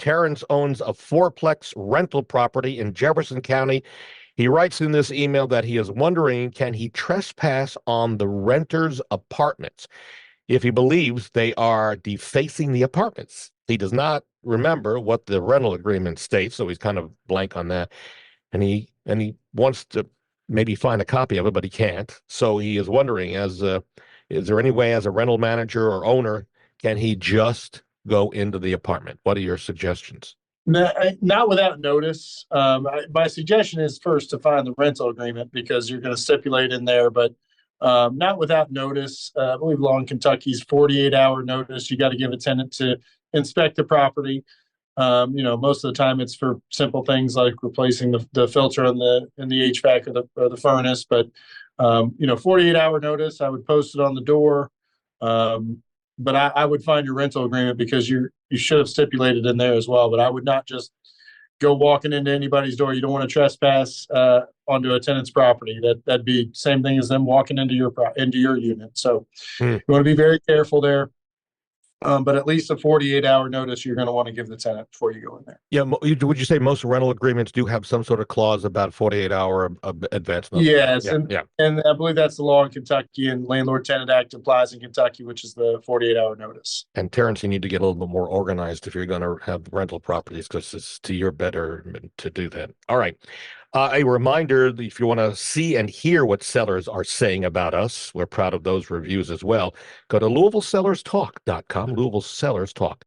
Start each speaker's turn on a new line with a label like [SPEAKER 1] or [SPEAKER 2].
[SPEAKER 1] Terrence owns a fourplex rental property in Jefferson County. He writes in this email that he is wondering, can he trespass on the renter's apartments if he believes they are defacing the apartments? He does not remember what the rental agreement states, so he's kind of blank on that. And he wants to maybe find a copy of it, but he can't. So he is wondering, is there any way as a rental manager or owner, can he just go into the apartment? What are your suggestions?
[SPEAKER 2] No, not without notice. My suggestion is first to find the rental agreement because you're going to stipulate in there, but not without notice. I believe law in Kentucky is 48-hour notice. You got to give a tenant to inspect the property. Most of the time it's for simple things like replacing the filter in the HVAC or the furnace. But 48-hour notice, I would post it on the door. But I would find your rental agreement because you should have stipulated in there as well. But I would not just go walking into anybody's door. You don't want to trespass onto a tenant's property. That'd be same thing as them walking into your unit. So you want to be very careful there. But at least a 48-hour notice you're going to want to give the tenant before you go in there.
[SPEAKER 1] Yeah, would you say most rental agreements do have some sort of clause about 48-hour advance notice?
[SPEAKER 2] Yes,
[SPEAKER 1] Yeah.
[SPEAKER 2] And I believe that's the law in Kentucky, and Landlord Tenant Act applies in Kentucky, which is the 48-hour notice.
[SPEAKER 1] And Terrence, you need to get a little bit more organized if you're going to have rental properties, because it's to your betterment to do that. All right. A reminder, if you want to see and hear what sellers are saying about us, we're proud of those reviews as well. Go to LouisvilleSellersTalk.com, Louisville Sellers Talk.